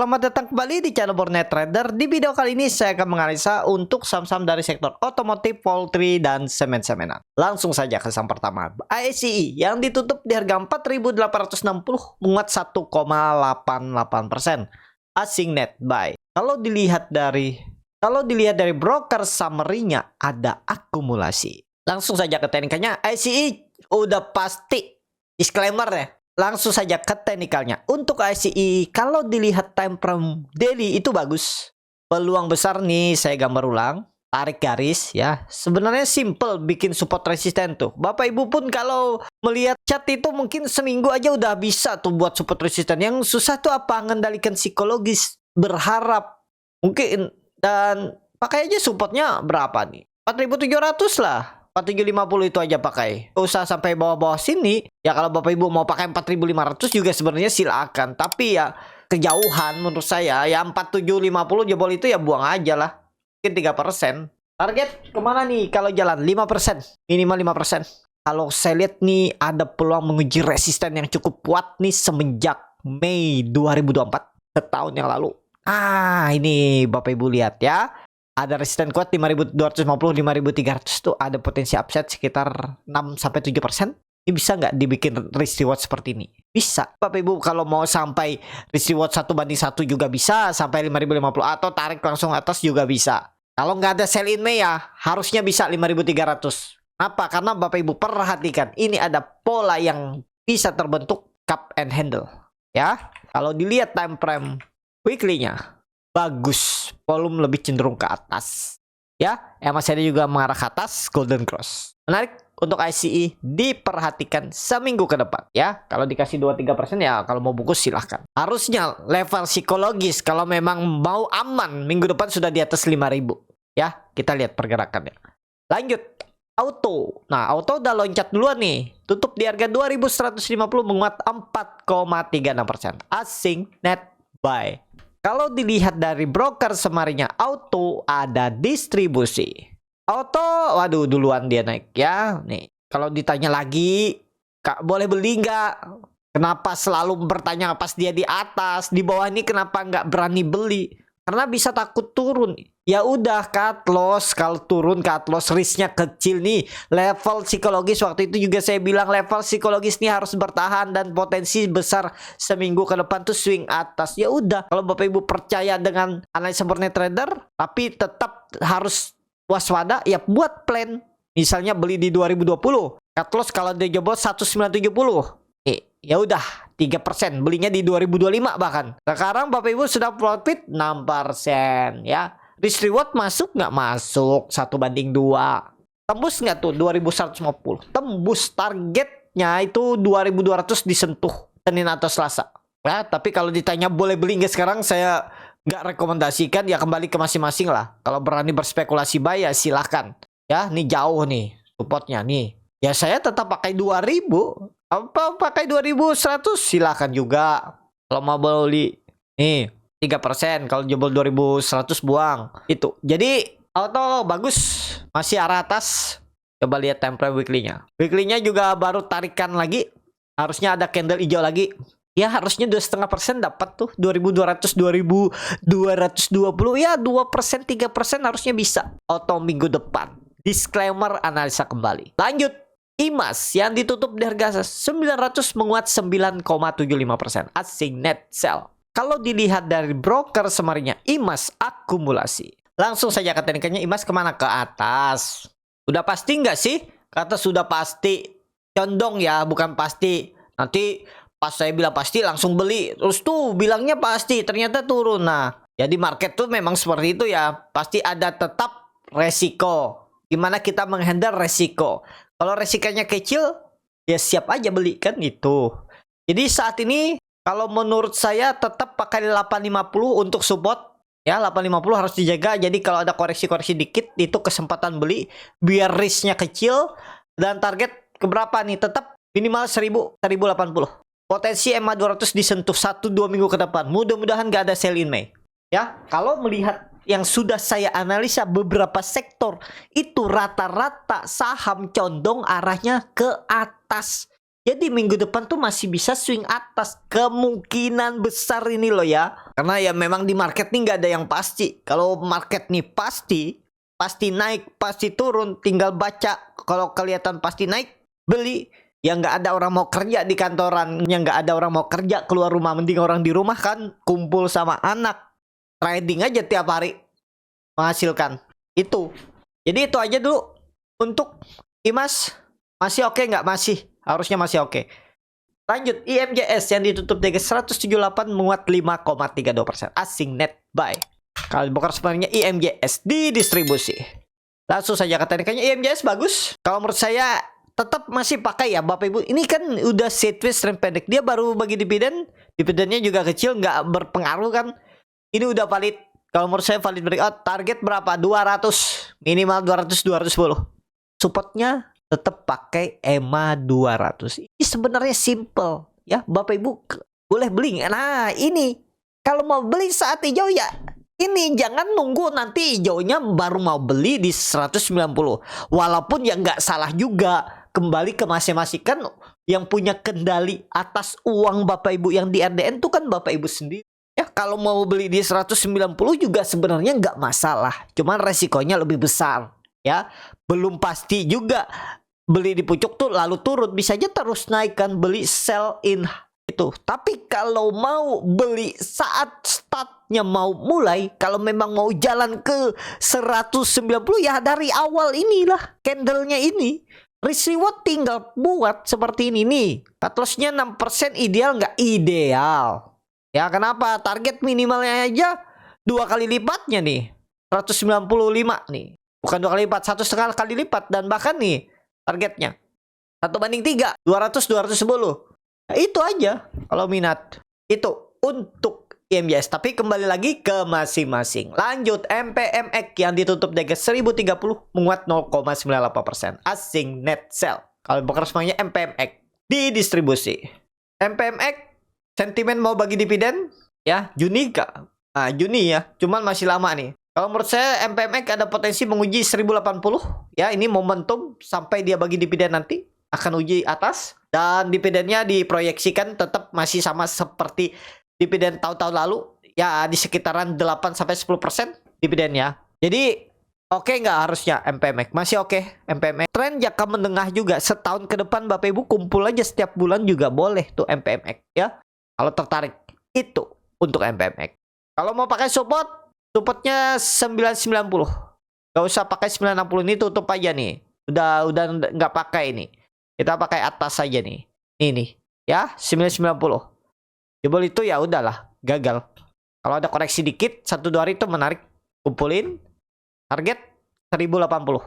Selamat datang kembali di channel Bornet Trader. Di video kali ini saya akan menganalisa untuk saham-saham dari sektor otomotif, poultry, dan semen-semenan. Langsung saja ke saham pertama, ASCI yang ditutup di harga 4.860 menguat 1,88%. Asing net buy. Kalau dilihat dari broker summary-nya ada akumulasi. Langsung saja ke teknikalnya, ASCI udah pasti disclaimer ya. Langsung saja ke teknikalnya. Untuk ASCI, kalau dilihat time frame daily itu bagus. Peluang besar nih, saya gambar ulang. Tarik garis ya. Sebenarnya simple bikin support resisten tuh. Bapak Ibu pun kalau melihat chart itu mungkin seminggu aja udah bisa tuh buat support resisten. Yang susah tuh apa? Mengendalikan psikologis. Berharap. Mungkin. Dan pakai aja supportnya berapa nih? 4.700 lah. 4750 itu aja pakai. Gak usah sampai bawah-bawah sini. Ya kalau Bapak Ibu mau pakai 4500 juga sebenarnya silakan. Tapi ya kejauhan menurut saya. Ya 4750 jebol itu ya buang aja lah. Mungkin 3%. Target kemana nih kalau jalan? 5%. Minimal 5%. Kalau saya lihat nih ada peluang menguji resisten yang cukup kuat nih semenjak Mei 2024. Setahun yang lalu. Ini Bapak Ibu lihat ya. Ada resisten kuat 5.250, 5.300 tuh ada potensi upside sekitar 6-7%. Ini bisa nggak dibikin risk reward seperti ini? Bisa. Bapak Ibu kalau mau sampai risk reward 1:1 juga bisa. Sampai 5.050 atau tarik langsung atas juga bisa. Kalau nggak ada sell in May ya harusnya bisa 5.300. Apa? Karena Bapak Ibu perhatikan ini ada pola yang bisa terbentuk cup and handle. Ya. Kalau dilihat time frame weekly-nya bagus, volume lebih cenderung ke atas. Ya, MACD juga mengarah ke atas, golden cross. Menarik untuk ICE diperhatikan seminggu ke depan. Ya, kalau dikasih 2-3% ya kalau mau bungkus silahkan. Harusnya level psikologis kalau memang mau aman minggu depan sudah di atas 5.000. Ya, kita lihat pergerakannya. Lanjut, auto. Nah, auto udah loncat duluan nih. Tutup di harga 2.150 menguat 4,36%. Asing net buy. Kalau dilihat dari broker semarinya auto ada distribusi. Auto, waduh duluan dia naik ya. Nih, kalau ditanya lagi, Kak boleh beli nggak? Kenapa selalu bertanya pas dia di atas, di bawah ini kenapa nggak berani beli? Karena bisa takut turun. Ya udah cut loss, kalau turun cut loss risknya kecil nih. Level psikologis waktu itu juga saya bilang level psikologis nih harus bertahan dan potensi besar seminggu ke depan tuh swing atas. Ya udah, kalau Bapak Ibu percaya dengan analisa Bornet Trader tapi tetap harus waspada ya buat plan. Misalnya beli di 2020, cut loss kalau dia jebol 1970. Ya udah 3%, belinya di 2025 bahkan. Sekarang Bapak Ibu sudah profit 6% ya. Risk reward masuk nggak masuk 1:2. Tembus nggak tuh 2150? Tembus, targetnya itu 2200 disentuh Senin atau Selasa. Ya, tapi kalau ditanya boleh beli nggak sekarang, saya nggak rekomendasikan, ya kembali ke masing-masing lah. Kalau berani berspekulasi buy ya silahkan. Ya, nih jauh nih supportnya nih. Ya saya tetap pakai 2000. Apa pakai 2100 silahkan juga. Kalau mau beli nih 3%, kalau jebol 2100 buang. Itu. Jadi auto bagus, masih arah atas. Coba lihat time frame weekly-nya. Weekly-nya juga baru tarikan lagi. Harusnya ada candle hijau lagi. Ya harusnya 2,5% dapat tuh 2200, 2220 ya 2%, 3% harusnya bisa. Auto minggu depan. Disclaimer analisa kembali. Lanjut. IMAS yang ditutup di harga 900 menguat 9,75%. Asing net sell. Kalau dilihat dari broker semarinya IMAS akumulasi. Langsung saja ke teknikanya, IMAS kemana? Ke atas. Udah pasti nggak sih? Kata sudah pasti. Condong ya, bukan pasti. Nanti pas saya bilang pasti langsung beli. Terus tuh bilangnya pasti, ternyata turun. Nah, jadi market tuh memang seperti itu ya. Pasti ada tetap resiko. Gimana kita menghandle resiko. Kalau resikonya kecil, ya siap aja beli kan itu. Jadi saat ini, kalau menurut saya tetap pakai 850 untuk support. Ya 850 harus dijaga. Jadi kalau ada koreksi-koreksi dikit, itu kesempatan beli. Biar risknya kecil. Dan target keberapa nih? Tetap minimal 1000, 1080. Potensi MA 200 disentuh 1-2 minggu ke depan. Mudah-mudahan gak ada sell in May. Ya, kalau melihat yang sudah saya analisa beberapa sektor itu rata-rata saham condong arahnya ke atas. Jadi minggu depan tuh masih bisa swing atas. Kemungkinan besar ini loh ya. Karena ya memang di market nih nggak ada yang pasti. Kalau market nih pasti naik, pasti turun. Tinggal baca. Kalau kelihatan pasti naik, beli. Ya nggak ada orang mau kerja di kantoran. Yang nggak ada orang mau kerja keluar rumah. Mending orang di rumah kan kumpul sama anak. Trading aja tiap hari. Menghasilkan. Itu. Jadi itu aja dulu. Untuk IMAS. Masih oke nggak? Masih. Harusnya masih oke. Lanjut, IMJS yang ditutup di 178 menguat 5,32%. Asing net buy. Kalau bokar sebenarnya IMJS di distribusi. Langsung saja kata kayaknya IMJS bagus. Kalau menurut saya tetap masih pakai ya Bapak Ibu. Ini kan udah sideways trend pendek. Dia baru bagi dividen. Dividennya juga kecil, nggak berpengaruh kan. Ini udah valid. Kalau menurut saya valid breakout. Target berapa? 200. Minimal 200, 210. Supportnya tetap pakai EMA 200. Ini sebenarnya simple ya Bapak Ibu, boleh beli. Nah ini kalau mau beli saat hijau ya ini, jangan nunggu nanti hijaunya baru mau beli di 190. Walaupun ya nggak salah juga, kembali ke masing-masing kan yang punya kendali atas uang Bapak Ibu yang di RDN itu kan Bapak Ibu sendiri. Ya kalau mau beli di 190 juga sebenarnya nggak masalah, cuman resikonya lebih besar ya. Belum pasti juga beli di pucuk tuh lalu turun, bisa aja terus naik kan, beli sell in itu. Tapi kalau mau beli saat startnya mau mulai, kalau memang mau jalan ke 190 ya dari awal inilah candlenya ini. Risk reward tinggal buat seperti ini nih. Cut loss-nya 6%, ideal nggak? Ideal. Ya kenapa? Target minimalnya aja 2 kali lipatnya nih. 195 nih. Bukan 2 kali lipat, 1,5 kali lipat. Dan bahkan nih targetnya 1/3, 200, 210. Nah, itu aja kalau minat. Itu untuk IMJS. Tapi kembali lagi ke masing-masing. Lanjut, MPMX yang ditutup di 1030 menguat 0,98%. Asing net sell. Kalau bukan semuanya MPMX di distribusi. MPMX sentimen mau bagi dividen ya Juni kak. Nah, Juni ya. Cuman masih lama nih. Kalau menurut saya MPMX ada potensi menguji 1080 ya, ini momentum sampai dia bagi dividen nanti akan uji atas, dan dividennya diproyeksikan tetap masih sama seperti dividen tahun-tahun lalu ya, di sekitaran 8-10% dividennya. Jadi oke nggak harusnya MPMX? Masih oke MPMX. Tren jangka menengah juga setahun ke depan Bapak Ibu kumpul aja setiap bulan juga boleh tuh MPMX ya. Kalau tertarik itu untuk MPMX. Kalau mau pakai supportnya 990. Gak usah pakai 960, ini tutup aja nih. Udah nggak pakai ini. Kita pakai atas saja nih. Ini ya 990. Jebol itu ya udahlah, gagal. Kalau ada koreksi dikit 1-2 hari itu menarik, kumpulin. Target 1080.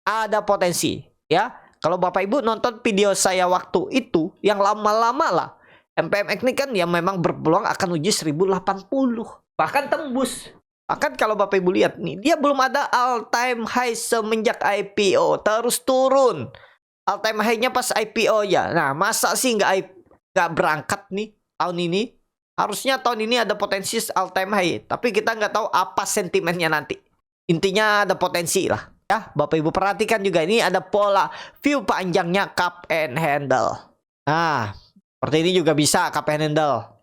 Ada potensi ya. Kalau Bapak Ibu nonton video saya waktu itu yang lama-lama lah, MPMX ini kan yang memang berpeluang akan uji 1080. Bahkan tembus. Bahkan kalau Bapak Ibu lihat nih, dia belum ada all time high semenjak IPO, terus turun. All time high-nya pas IPO ya. Nah, masa sih nggak berangkat nih tahun ini? Harusnya tahun ini ada potensi all time high, tapi kita nggak tahu apa sentimennya nanti. Intinya ada potensi lah. Ya, Bapak Ibu perhatikan juga ini ada pola view panjangnya cup and handle. Nah, seperti ini juga bisa cup and handle.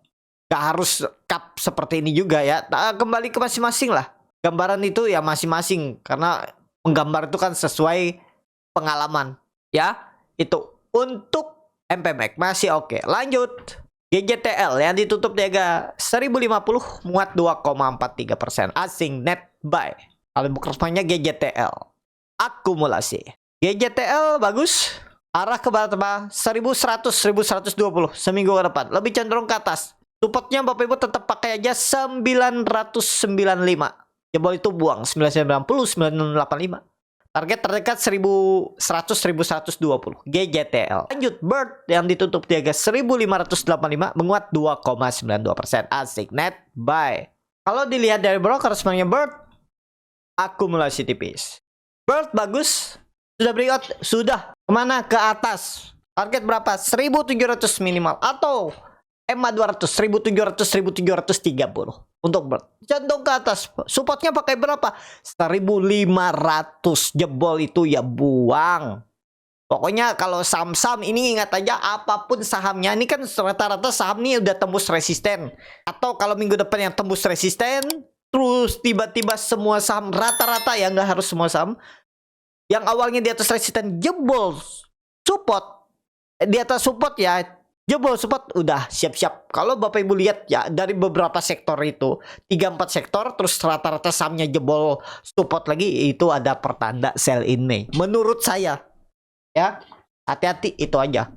Gak harus cup seperti ini juga ya. Nah, kembali ke masing-masing lah. Gambaran itu ya masing-masing. Karena menggambar itu kan sesuai pengalaman. Ya, itu untuk MPMX masih oke. Lanjut. GJTL yang ditutup di harga 1050 muat 2,43%. Asing net buy. Kalau bukan responnya GJTL. Akumulasi. GJTL bagus. Arah ke bawah 1100, 1120 seminggu ke depan. Lebih cenderung ke atas. Supportnya Bapak Ibu tetap pakai aja 995. Jebol itu buang 990, 985. Target terdekat 1100, 1120. GJTL. Lanjut Bird yang ditutup di harga 1585 menguat 2,92%. Asik net buy. Kalau dilihat dari broker semuanya Bird akumulasi tipis. Bird bagus. Sudah breakout? Sudah. Kemana? Ke atas. Target berapa? 1700 minimal. Atau EMA 200, 1700, 1730 untuk Bird. Condong ke atas. Supportnya pakai berapa? 1500. Jebol itu ya buang. Pokoknya kalau saham-saham ini ingat aja apapun sahamnya. Ini kan rata-rata saham nih udah tembus resisten. Atau kalau minggu depan yang tembus resisten. Terus tiba-tiba semua saham rata-rata ya, nggak harus semua saham. Yang awalnya di atas resisten jebol support. Di atas support ya. Jebol support udah siap-siap. Kalau Bapak Ibu lihat ya dari beberapa sektor itu. 3-4 sektor terus rata-rata sahamnya jebol support lagi. Itu ada pertanda sell in May. Menurut saya. Ya, hati-hati itu aja.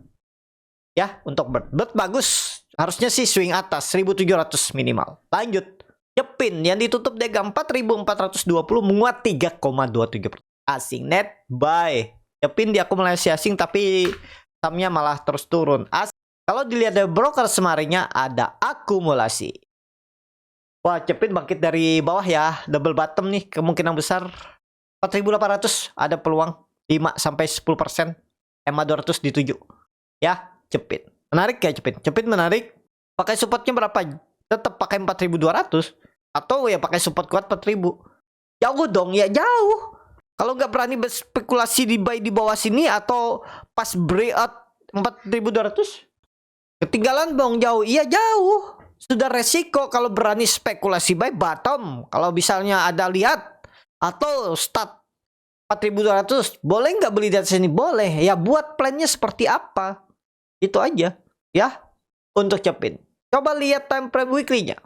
Ya, untuk bird bagus. Harusnya sih swing atas 1700 minimal. Lanjut. Cepin yang ditutup Dega 4420 menguat 3,27%. Asing net buy. Cepin diakumulasi asing tapi sahamnya malah terus turun. Kalau dilihat dari broker semarinya ada akumulasi. Wah, Cepin bangkit dari bawah ya, double bottom nih, kemungkinan besar 4.800 ada peluang 5-10%. EMA 200 di 7. Ya, Cepin. Menarik ya Cepin. Cepin menarik. Pakai supportnya berapa? Tetap pakai 4.200 atau ya pakai support kuat 4.000. Jauh dong ya, jauh. Kalau nggak berani berspekulasi di buy di bawah sini atau pas breakout 4.200, ketinggalan dong jauh. Iya jauh. Sudah resiko kalau berani spekulasi buy bottom. Kalau misalnya ada lihat atau start 4.200, boleh nggak beli dari sini? Boleh. Ya buat plannya seperti apa? Itu aja. Ya. Untuk Cepin. Coba lihat time frame weekly-nya.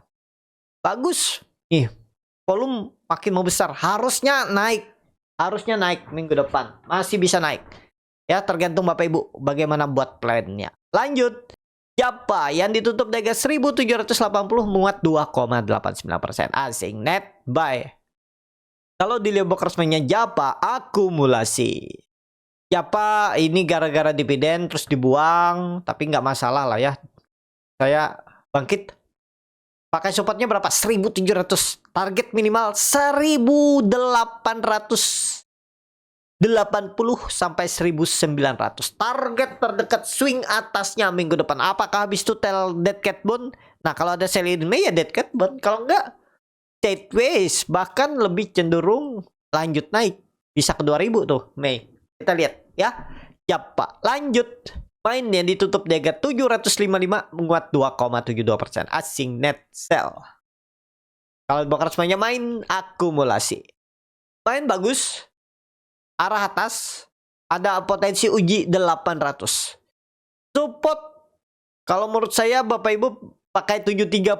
Bagus. Nih. Volume makin mau besar. Harusnya naik. Harusnya naik minggu depan. Masih bisa naik. Ya tergantung Bapak Ibu. Bagaimana buat plannya. Lanjut. Japa yang ditutup di harga 1780 menguat 2,89%. Asing net buy. Kalau dilihat resminya Japa akumulasi. Japa ini gara-gara dividen terus dibuang, tapi nggak masalah lah ya. Saya bangkit. Pakai supportnya berapa? 1700. Target minimal 1880 sampai 1900. Target terdekat swing atasnya minggu depan. Apakah habis itu tell dead cat bone? Nah, kalau ada sell in May ya dead cat bone. Kalau enggak sideways, bahkan lebih cenderung lanjut naik. Bisa ke 2000 tuh Mei. Kita lihat ya. Japa lanjut. Main yang ditutup di harga 755 menguat 2,72%. Asing net sell. Kalau bakar semuanya main akumulasi. Main bagus. Arah atas. Ada potensi uji 800. Support. Kalau menurut saya Bapak Ibu pakai 735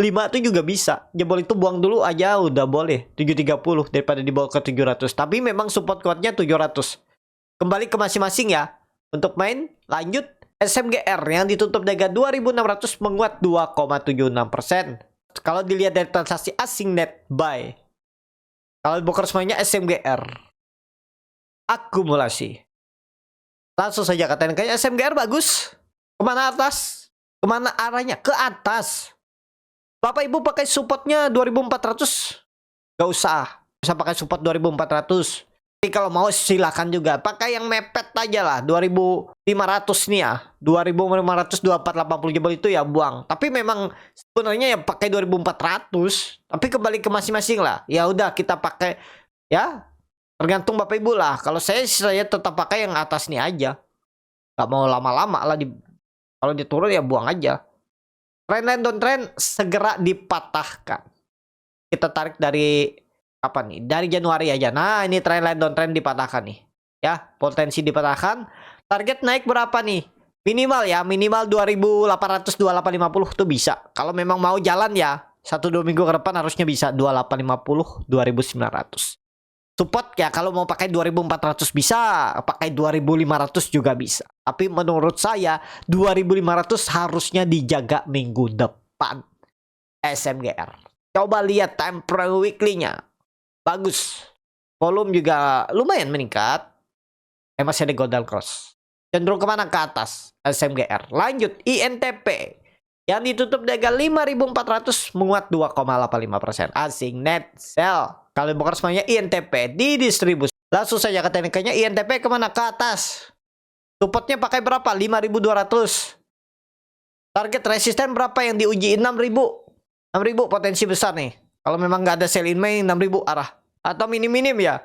itu juga bisa. Jebol itu buang dulu aja udah boleh. 730 daripada dibawa ke 700. Tapi memang support kuatnya 700. Kembali ke masing-masing ya. Untuk main lanjut SMGR yang ditutup harga 2600 menguat 2,76%. Kalau dilihat dari transaksi asing net buy. Kalau broker semuanya SMGR akumulasi. Langsung saja katakan kayak SMGR bagus. Kemana atas? Kemana arahnya? Ke atas. Bapak Ibu pakai supportnya 2400. Gak usah. Bisa pakai support 2400. Tapi kalau mau silakan juga. Pakai yang mepet aja lah. 2500 nih ya. 2500 2480 jebol itu ya buang. Tapi memang sebenarnya ya pakai 2400. Tapi kembali ke masing-masing lah. Ya udah kita pakai ya. Tergantung Bapak Ibu lah. Kalau saya tetap pakai yang atas nih aja. Gak mau lama-lama lah. Kalau diturun ya buang aja. Trendline downtrend segera dipatahkan. Kita tarik dari apa nih? Dari Januari aja. Nah, ini trendline downtrend dipatahkan nih. Ya, potensi dipatahkan. Target naik berapa nih? Minimal ya, minimal 2800 2850 tuh bisa. Kalau memang mau jalan ya, 1-2 minggu ke depan harusnya bisa 2850 2900. Support ya kalau mau pakai 2400 bisa, pakai 2500 juga bisa. Tapi menurut saya 2500 harusnya dijaga minggu depan. SMGR. Coba lihat time frame weekly-nya. Bagus. Volume juga lumayan meningkat. Masih ada golden cross. Cenderung kemana? Ke atas. SMGR. Lanjut INTP. Yang ditutup di harga 5400 menguat 2,85%. Asing net sell. Kalau bongkar semuanya INTP di distribusi. Langsung saja ke teknikanya INTP kemana? Ke atas. Supportnya pakai berapa? 5200. Target resisten berapa yang diuji? 6000. 6000 potensi besar nih. Kalau memang nggak ada sell in May 6000 arah. Atau minim-minim ya.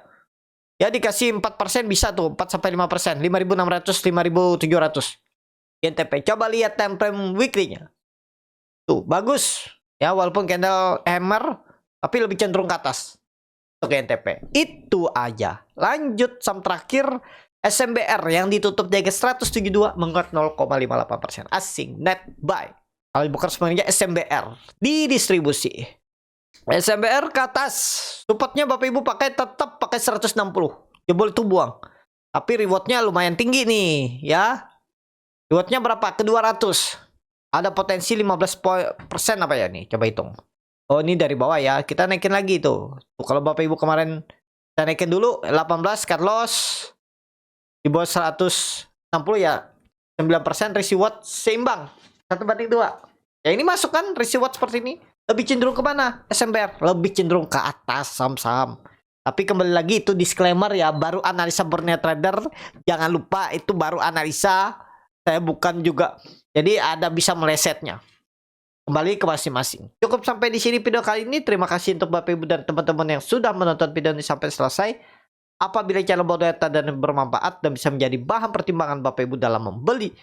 Ya dikasih 4% bisa tuh, 4 sampai 5%, 5.600, 5.700. INTP. Coba lihat time frame weekly-nya. Tuh, bagus. Ya, walaupun candle hammer tapi lebih cenderung ke atas. Oke, INTP. Itu aja. Lanjut saham terakhir SMBR yang ditutup di harga 172 menguat 0,58%. Asing net buy. Kalau bukan sebenarnya SMBR di distribusi. SMBR ke atas. Supportnya Bapak Ibu tetap pakai 160. Jebol itu buang. Tapi rewardnya lumayan tinggi nih, ya. Rewardnya berapa? Ke 200. Ada potensi 15% apa ya nih? Coba hitung. Oh, ini dari bawah ya. Kita naikin lagi tuh. Kalau Bapak Ibu kemarin kita naikin dulu 18 cut loss di bawah 160 ya. 9% reward seimbang. 1/2. Ya ini masuk kan reward seperti ini. Lebih cenderung ke mana? SMBR lebih cenderung ke atas saham-saham. Tapi kembali lagi itu disclaimer ya, baru analisa Borneo Trader. Jangan lupa itu baru analisa. Saya bukan juga. Jadi ada bisa melesetnya. Kembali ke masing-masing. Cukup sampai di sini video kali ini. Terima kasih untuk Bapak Ibu dan teman-teman yang sudah menonton video ini sampai selesai. Apabila channel Borneo Trader dan bermanfaat dan bisa menjadi bahan pertimbangan Bapak Ibu dalam membeli,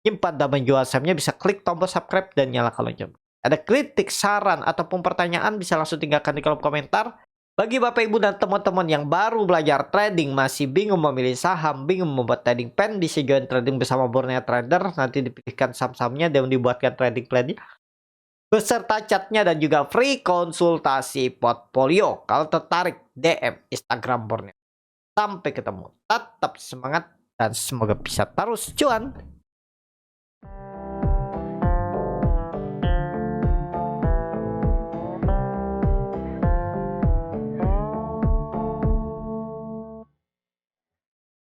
nyimpan dan menjual sahamnya, bisa klik tombol subscribe dan nyalakan lonceng. Ada kritik, saran, ataupun pertanyaan bisa langsung tinggalkan di kolom komentar. Bagi Bapak Ibu dan teman-teman yang baru belajar trading, masih bingung memilih saham, bingung membuat trading plan, bisa join trading bersama Borneo Trader. Nanti dipilihkan saham-sahamnya dan dibuatkan trading plan-nya beserta catnya dan juga free konsultasi portfolio. Kalau tertarik, DM Instagram Borneo. Sampai ketemu. Tetap semangat dan semoga bisa terus cuan.